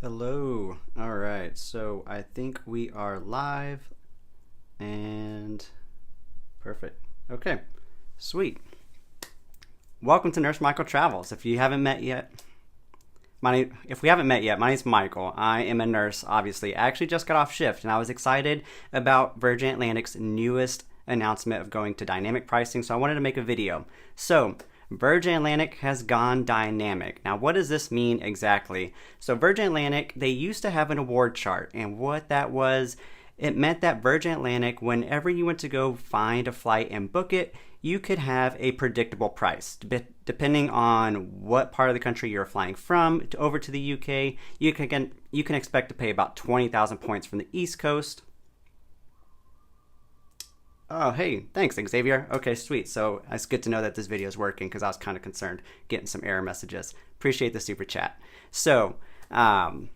Hello. All right. So I think we are live and perfect. Okay. Sweet. Welcome to Nurse Michael Travels. If you haven't met yet, if we haven't met yet, my name's Michael. I am a nurse, obviously. I actually just got off shift and I was excited about Virgin Atlantic's newest announcement of going to dynamic pricing, so I wanted to make a video. So, Virgin Atlantic has gone dynamic. Now, what does this mean exactly? So, Virgin Atlantic, they used to have an award chart, and what that was, it meant that Virgin Atlantic, whenever you went to go find a flight and book it, you could have a predictable price. Depending on what part of the country you're flying from over to the UK, you can expect to pay about 20,000 points from the East Coast. Oh, hey, thanks, Xavier. Okay, sweet. So it's good to know that this video is working because I was kind of concerned getting some error messages. Appreciate the super chat. So, um,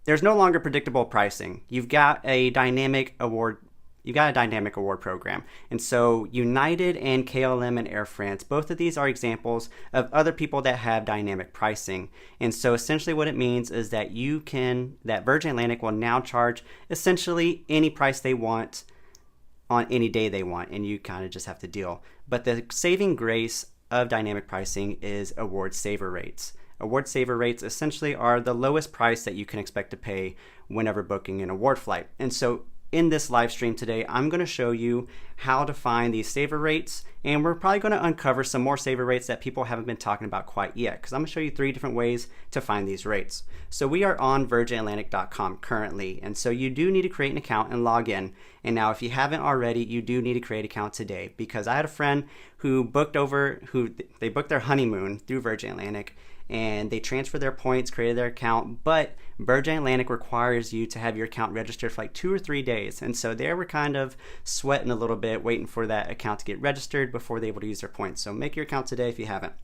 there's no longer predictable pricing. You've got a dynamic award. You've got a dynamic award program. And so United and KLM and Air France, both of these are examples of other people that have dynamic pricing. And so essentially what it means is that Virgin Atlantic will now charge essentially any price they want on any day they want, and you kind of just have to deal. But the saving grace of dynamic pricing is award saver rates. Award saver rates essentially are the lowest price that you can expect to pay whenever booking an award flight. And so in this live stream today, I'm going to show you how to find these saver rates, and we're probably going to uncover some more saver rates that people haven't been talking about quite yet, because I'm going to show you 3 different ways to find these rates. So we are on virginatlantic.com currently, and so you do need to create an account and log in. And now if you haven't already, you do need to create an account today, because I had a friend who they booked their honeymoon through Virgin Atlantic, and they transferred their points, created their account, but Virgin Atlantic requires you to have your account registered for like 2 or 3 days. And so they were kind of sweating a little bit, waiting for that account to get registered before they're able to use their points. So make your account today if you haven't.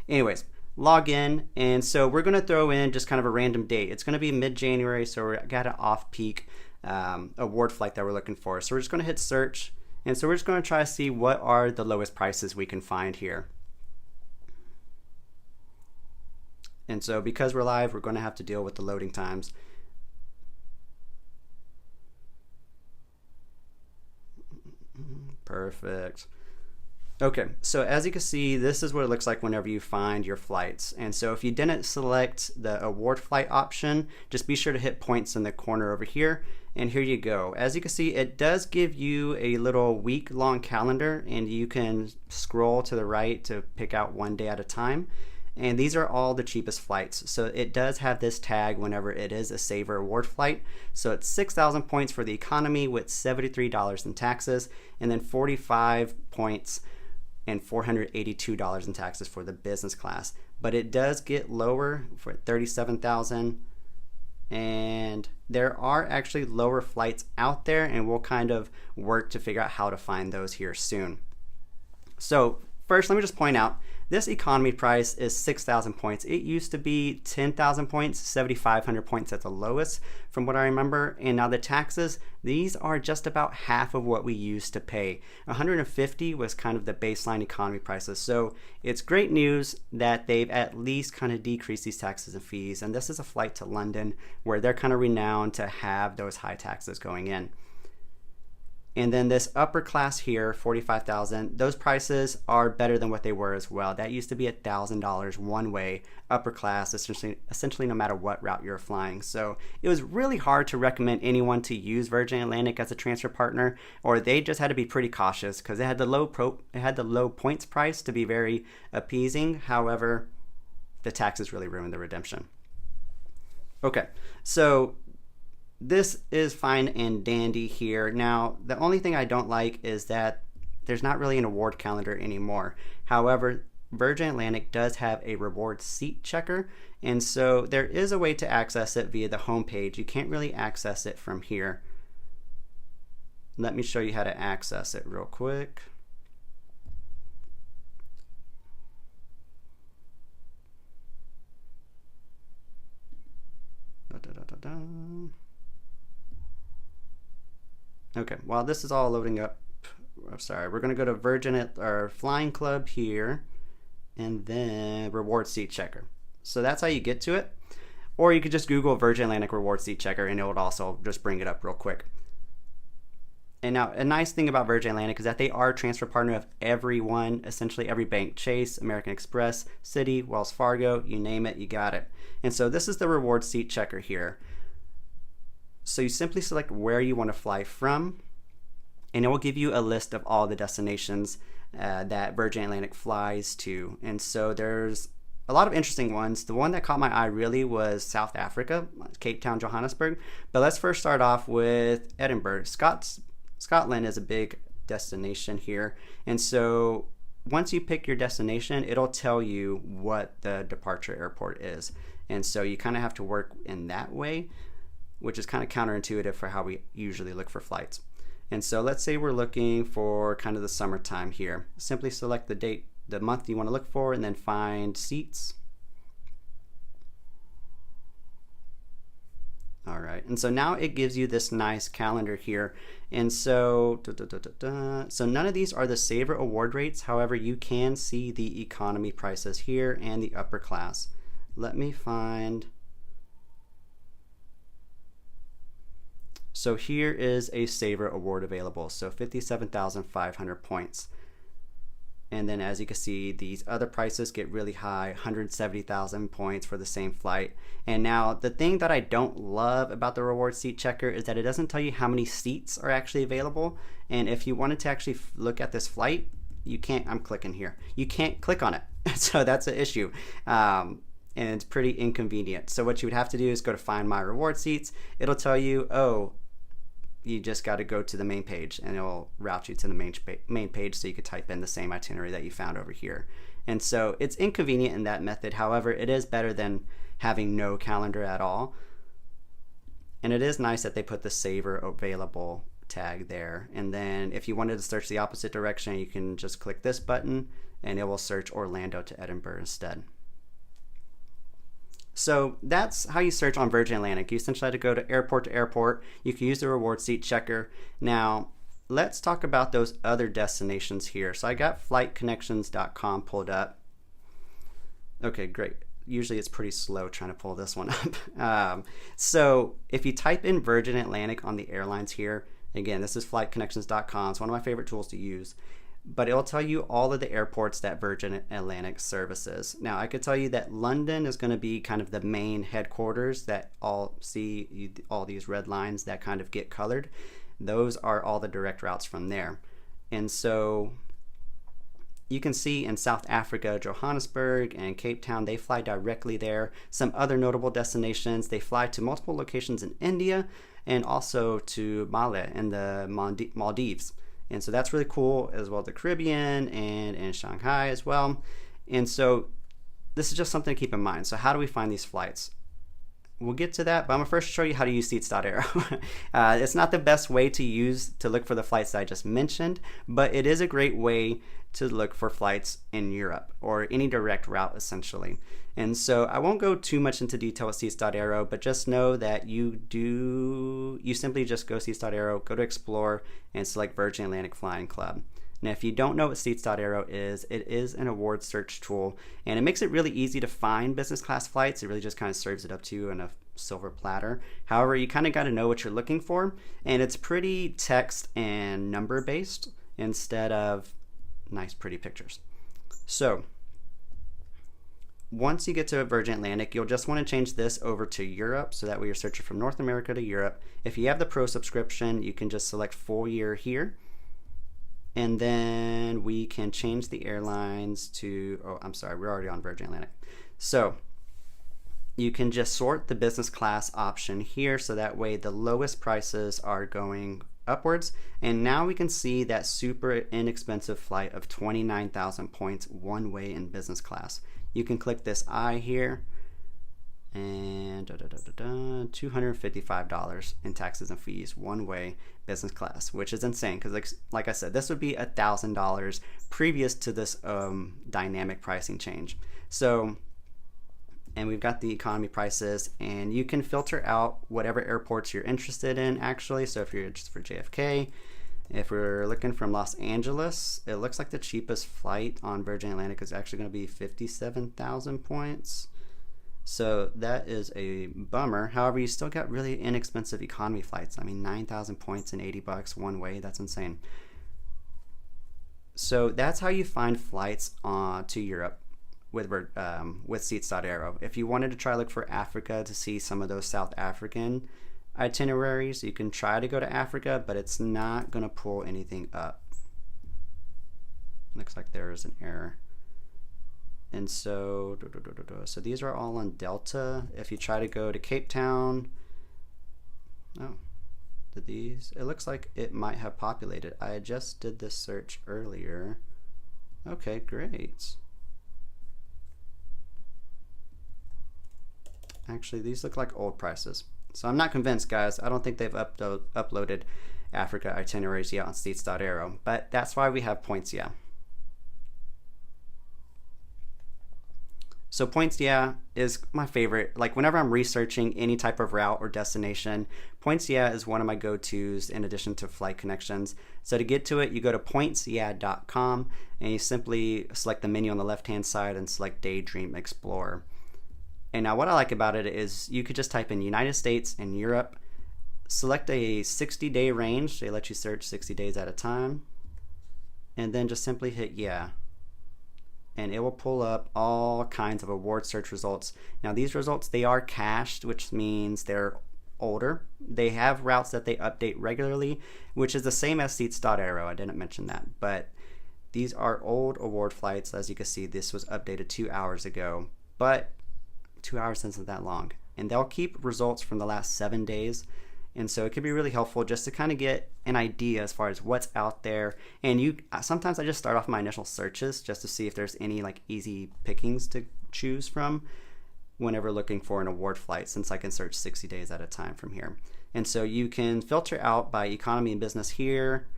Anyways, log in. And so we're going to throw in just kind of a random date. It's going to be mid-January, so we got an off-peak award flight that we're looking for. So we're just going to hit search. And so we're just going to try to see what are the lowest prices we can find here. And so because we're live, we're going to have to deal with the loading times. Perfect. Okay, so as you can see, this is what it looks like whenever you find your flights. And so if you didn't select the award flight option, just be sure to hit points in the corner over here. And here you go. As you can see, it does give you a little week-long calendar, and you can scroll to the right to pick out one day at a time. And these are all the cheapest flights. So it does have this tag whenever it is a Saver Award flight. So it's 6,000 points for the economy with $73 in taxes, and then 45 points and $482 in taxes for the business class. But it does get lower for 37,000, and there are actually lower flights out there, and we'll kind of work to figure out how to find those here soon. So first, let me just point out, this economy price is 6,000 points. It used to be 10,000 points, 7,500 points at the lowest from what I remember. And now the taxes, these are just about half of what we used to pay. 150 was kind of the baseline economy prices. So it's great news that they've at least kind of decreased these taxes and fees. And this is a flight to London where they're kind of renowned to have those high taxes going in. And then this upper class here, 45,000, those prices are better than what they were as well. That used to be $1,000 one way, upper class, essentially no matter what route you're flying. So it was really hard to recommend anyone to use Virgin Atlantic as a transfer partner, or they just had to be pretty cautious because it had the low points price to be very appeasing. However, the taxes really ruined the redemption. Okay, so this is fine and dandy here. Now, the only thing I don't like is that there's not really an award calendar anymore. However, Virgin Atlantic does have a reward seat checker, and so there is a way to access it via the home page. You can't really access it from here. Let me show you how to access it real quick. Okay, while this is all loading up, I'm sorry, we're going to go to Virgin or Flying Club here, and then Reward Seat Checker. So that's how you get to it. or you could just Google Virgin Atlantic Reward Seat Checker and it would also just bring it up real quick. And now a nice thing about Virgin Atlantic is that they are a transfer partner of everyone, essentially every bank: Chase, American Express, Citi, Wells Fargo, you name it, you got it. And so this is the Reward Seat Checker here. So you simply select where you want to fly from, and it will give you a list of all the destinations that Virgin Atlantic flies to. And so there's a lot of interesting ones. The one that caught my eye really was South Africa, Cape Town, Johannesburg. But let's first start off with Edinburgh. Scotland is a big destination here. And so once you pick your destination, it'll tell you what the departure airport is. And so you kind of have to work in that way, which is kind of counterintuitive for how we usually look for flights. And so let's say we're looking for kind of the summertime here. Simply select the date, the month you want to look for, and then find seats. All right, and so now it gives you this nice calendar here. And so, so none of these are the Saver award rates. However, you can see the economy prices here and the upper class. Let me find. So here is a Saver award available. So 57,500 points. And then as you can see, these other prices get really high, 170,000 points for the same flight. And now the thing that I don't love about the Reward Seat Checker is that it doesn't tell you how many seats are actually available. And if you wanted to actually look at this flight, you can't. I'm clicking here. You can't click on it. So that's an issue. And it's pretty inconvenient. So what you would have to do is go to Find My Reward Seats. It'll tell you, oh, you just got to go to the main page, and it'll route you to the main page so you could type in the same itinerary that you found over here. And so it's inconvenient in that method. However, it is better than having no calendar at all. And it is nice that they put the Saver available tag there. And then if you wanted to search the opposite direction, you can just click this button and it will search Orlando to Edinburgh instead. So that's how you search on Virgin Atlantic. You essentially have to go to airport. You can use the Reward Seat Checker. Now, let's talk about those other destinations here. So I got flightconnections.com pulled up. Okay, great. Usually it's pretty slow trying to pull this one up. So if you type in Virgin Atlantic on the airlines here, again, this is flightconnections.com. It's one of my favorite tools to use. But it'll tell you all of the airports that Virgin Atlantic services. Now, I could tell you that London is going to be kind of the main headquarters that all see all these red lines that kind of get colored. Those are all the direct routes from there. And so you can see in South Africa, Johannesburg and Cape Town, they fly directly there. Some other notable destinations, they fly to multiple locations in India and also to Malé in the Maldives. And so that's really cool, as well as the Caribbean and in Shanghai as well. And so this is just something to keep in mind. So how do we find these flights? We'll get to that, but I'm gonna first show you how to use Seats.aero. It's not the best way to use to look for the flights that I just mentioned, but it is a great way to look for flights in Europe or any direct route essentially. And so I won't go too much into detail with Seats.aero, but just know that you simply just go Seats.aero, go to Explore, and select Virgin Atlantic Flying Club. Now, if you don't know what Seats.aero is, it is an award search tool, and it makes it really easy to find business class flights. It really just kind of serves it up to you in a silver platter. However, you kind of got to know what you're looking for, and it's pretty text and number based instead of nice, pretty pictures. So once you get to Virgin Atlantic, you'll just want to change this over to Europe, so that way you're searching from North America to Europe. If you have the Pro subscription, you can just select full year here. And then we can change the airlines to, oh, I'm sorry, we're already on Virgin Atlantic. So you can just sort the business class option here, so that way the lowest prices are going upwards. And now we can see that super inexpensive flight of 29,000 points one way in business class. You can click this I here, and $255 in taxes and fees one way business class, which is insane because like I said, this would be $1,000 previous to this dynamic pricing change. So, and we've got the economy prices, and you can filter out whatever airports you're interested in actually. So if you're interested for JFK, if we're looking from Los Angeles, it looks like the cheapest flight on Virgin Atlantic is actually going to be 57,000 points. So that is a bummer. However, you still got really inexpensive economy flights. I mean, 9,000 points and $80 one way. That's insane. So that's how you find flights to Europe with Seats.aero. If you wanted to try look for Africa to see some of those South African itineraries, you can try to go to Africa, but it's not going to pull anything up. Looks like there is an error. And so these are all on Delta. If you try to go to Cape Town, did these? It looks like it might have populated. I just did this search earlier. Okay, great. Actually, these look like old prices. So I'm not convinced, guys. I don't think they've uploaded Africa itineraries yet on Seats.aero, but that's why we have Points.yeah. So Points.yeah is my favorite. Like whenever I'm researching any type of route or destination, Points.yeah is one of my go-tos in addition to Flight Connections. So to get to it, you go to points.yeah.com and you simply select the menu on the left-hand side and select Daydream Explorer. And now what I like about it is you could just type in United States and Europe, select a 60-day range. They let you search 60 days at a time. And then just simply hit yeah. And it will pull up all kinds of award search results. Now these results, they are cached, which means they're older. They have routes that they update regularly, which is the same as Seats.aero. I didn't mention that, but these are old award flights. As you can see, this was updated 2 hours ago, but 2 hours isn't that long. And they'll keep results from the last 7 days. And so it could be really helpful just to kind of get an idea as far as what's out there. And sometimes I just start off my initial searches just to see if there's any like easy pickings to choose from whenever looking for an award flight, since I can search 60 days at a time from here. And so you can filter out by economy and business here.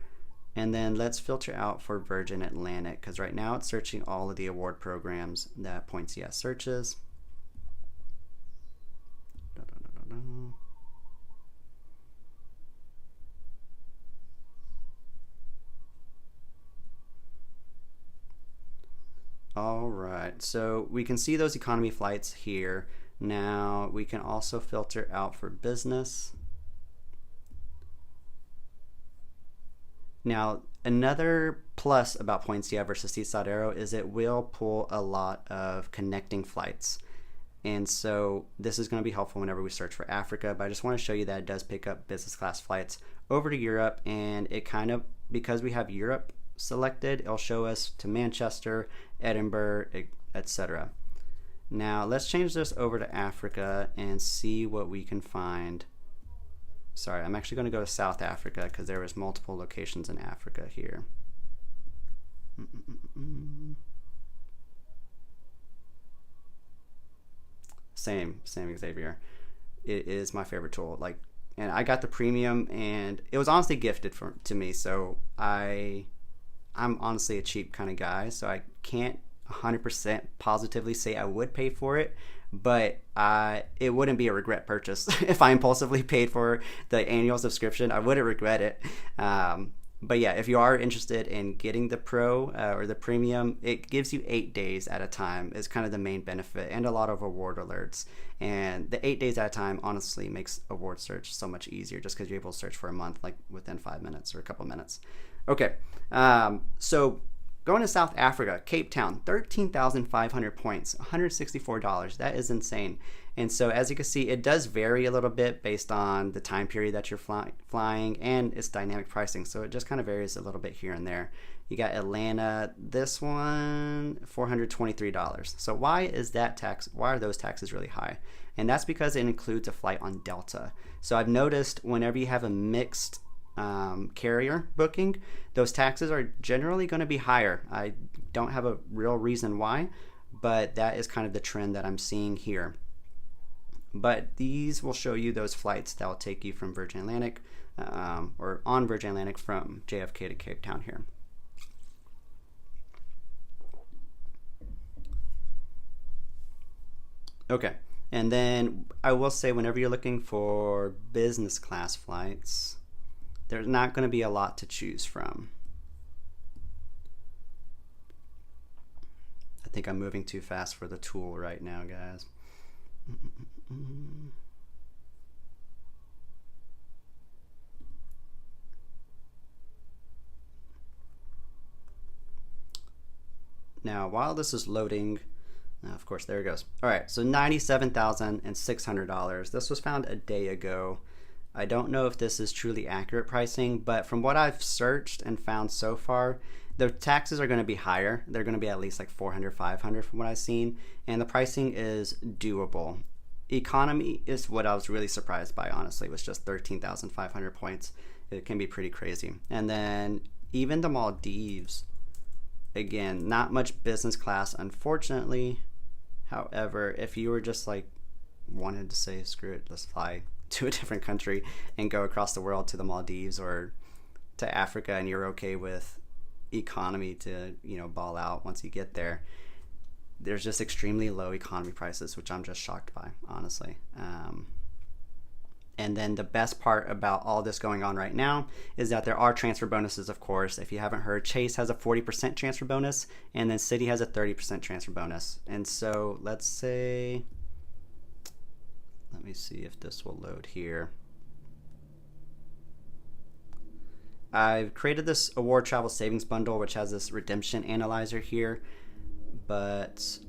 And then let's filter out for Virgin Atlantic, because right now it's searching all of the award programs that Points.yeah searches. All right, so we can see those economy flights here. Now we can also filter out for business. Now another plus about Points.yeah versus Seats.aero is it will pull a lot of connecting flights. And so this is going to be helpful whenever we search for Africa, but I just want to show you that it does pick up business class flights over to Europe, and it kind of, because we have Europe selected, it'll show us to Manchester, Edinburgh, etc. Now let's change this over to Africa and see what we can find. Sorry, I'm actually going to go to South Africa because there was multiple locations in Africa here. Same Xavier. It is my favorite tool. And I got the premium, and it was honestly gifted to me. So I'm honestly a cheap kind of guy, so I can't 100% positively say I would pay for it, but it wouldn't be a regret purchase. If I impulsively paid for the annual subscription, I wouldn't regret it. But yeah, if you are interested in getting the Pro or the Premium, it gives you 8 days at a time is kind of the main benefit, and a lot of award alerts. And the 8 days at a time honestly makes award search so much easier, just because you're able to search for a month like within 5 minutes or a couple minutes. Okay, so going to South Africa, Cape Town, 13,500 points, $164. That is insane. And so as you can see, it does vary a little bit based on the time period that you're flying and its dynamic pricing. So it just kind of varies a little bit here and there. You got Atlanta, this one, $423. So why are those taxes really high? And that's because it includes a flight on Delta. So I've noticed whenever you have a mixed carrier booking, those taxes are generally going to be higher. I don't have a real reason why, but that is kind of the trend that I'm seeing here. But these will show you those flights that will take you from Virgin Atlantic or on Virgin Atlantic from JFK to Cape Town here. Okay, and then I will say whenever you're looking for business class flights, there's not going to be a lot to choose from. I think I'm moving too fast for the tool right now, guys. Now, while this is loading, of course, there it goes. All right, so $97,600. This was found a day ago. I don't know if this is truly accurate pricing, but from what I've searched and found so far, the taxes are going to be higher. They're going to be at least like 400, 500 from what I've seen, and the pricing is doable. Economy is what I was really surprised by, honestly. It was just 13,500 points. It can be pretty crazy. And then even the Maldives, again, not much business class, unfortunately. However, if you were just like wanted to say, screw it, let's fly to a different country and go across the world to the Maldives or to Africa, and you're okay with economy to, ball out once you get there, there's just extremely low economy prices, which I'm just shocked by, honestly. And then the best part about all this going on right now is that there are transfer bonuses, of course. If you haven't heard, Chase has a 40% transfer bonus, and then Citi has a 30% transfer bonus. And so let's say, let me see if this will load here. I've created this award travel savings bundle, which has this redemption analyzer here, but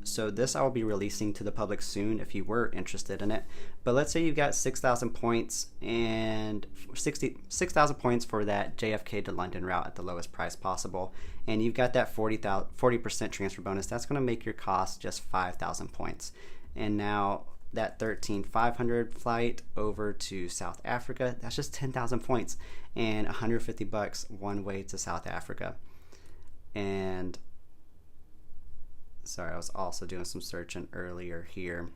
so this I will be releasing to the public soon if you were interested in it. But let's say you've got 6,000 points and 6,000 points for that JFK to London route at the lowest price possible, and you've got that 40% transfer bonus. That's going to make your cost just 5,000 points. And now that 13,500 flight over to South Africa, that's just 10,000 points and $150 one way to South Africa. And sorry, I was also doing some searching earlier here.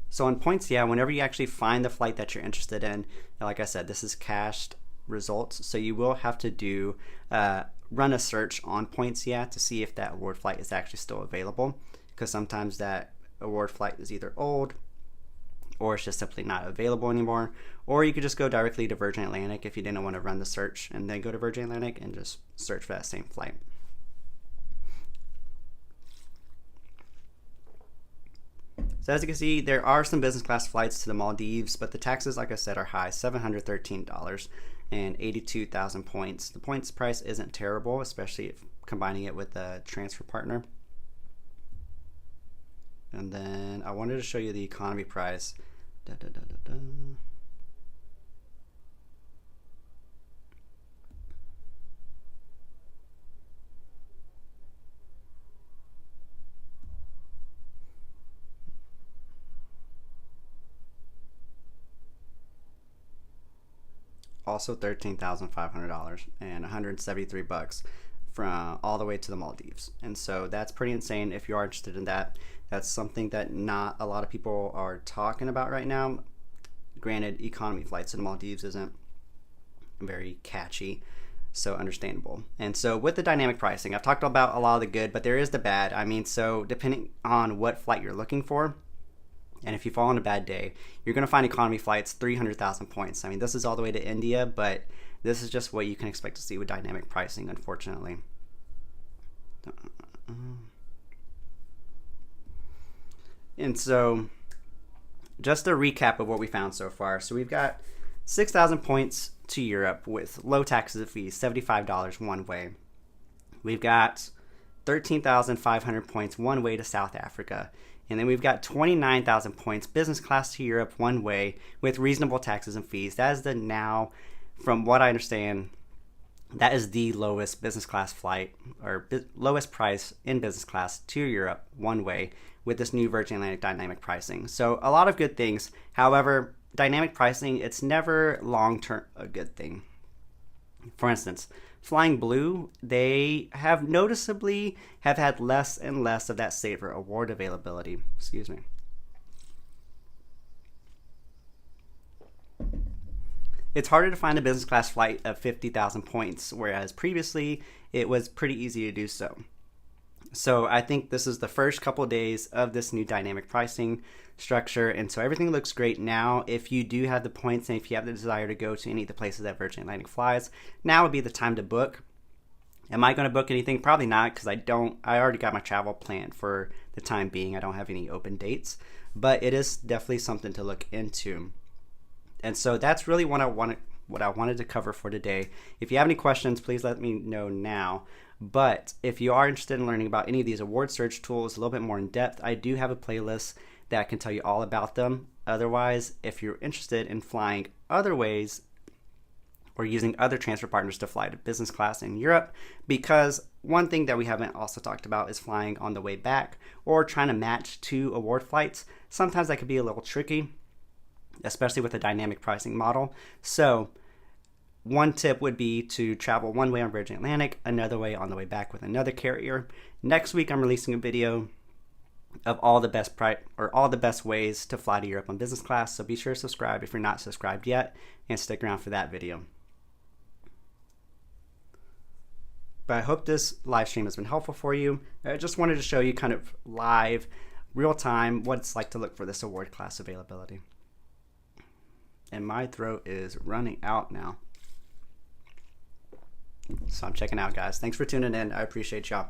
So on points, yeah, whenever you actually find the flight that you're interested in, like I said, this is cached results, so you will have to do run a search on points, yeah, to see if that award flight is actually still available, because sometimes that award flight is either old or it's just simply not available anymore. Or you could just go directly to Virgin Atlantic if you didn't want to run the search, and then go to Virgin Atlantic and just search for that same flight. So as you can see, there are some business class flights to the Maldives, but the taxes, like I said, are high, $713 and 82,000 points. The points price isn't terrible, especially if combining it with a transfer partner. And then I wanted to show you the economy price. Also $13,500 and $173 from all the way to the Maldives. And so that's pretty insane. If you are interested in that, that's something that not a lot of people are talking about right now. Granted, economy flights to the Maldives isn't very catchy, so understandable. And so with the dynamic pricing, I've talked about a lot of the good, but there is the bad. I mean, so depending on what flight you're looking for, and if you fall on a bad day, you're going to find economy flights 300,000 points. I mean, this is all the way to India, but this is just what you can expect to see with dynamic pricing, unfortunately. And so just a recap of what we found so far. So we've got 6,000 points to Europe with low taxes and fees, $75 one way. We've got 13,500 points one way to South Africa. And then we've got 29,000 points business class to Europe one way with reasonable taxes and fees. That is now, from what I understand, that is the lowest business class flight, or lowest price in business class to Europe one way with this new Virgin Atlantic dynamic pricing. So a lot of good things. However, dynamic pricing, it's never long-term a good thing. For instance, Flying Blue, they have noticeably have had less and less of that Saver award availability. Excuse me. It's harder to find a business class flight of 50,000 points, whereas previously it was pretty easy to do so. So I think this is the first couple of days of this new dynamic pricing structure, and so everything looks great now. If you do have the points and if you have the desire to go to any of the places that Virgin Atlantic flies, now would be the time to book. Am I going to book anything? Probably not, because I already got my travel planned for the time being. I don't have any open dates, but it is definitely something to look into. And so that's really what I wanted to cover for today. If you have any questions, please let me know now. But if you are interested in learning about any of these award search tools a little bit more in depth, I do have a playlist that can tell you all about them. Otherwise, if you're interested in flying other ways or using other transfer partners to fly to business class in Europe, because one thing that we haven't also talked about is flying on the way back or trying to match 2 award flights. Sometimes that could be a little tricky, especially with a dynamic pricing model. So one tip would be to travel one way on Virgin Atlantic, another way on the way back with another carrier. Next week, I'm releasing a video of all the best ways to fly to Europe on business class. So be sure to subscribe if you're not subscribed yet, and stick around for that video. But I hope this live stream has been helpful for you. I just wanted to show you kind of live, real time, what it's like to look for this award class availability. And my throat is running out now. So I'm checking out, guys. Thanks for tuning in. I appreciate y'all.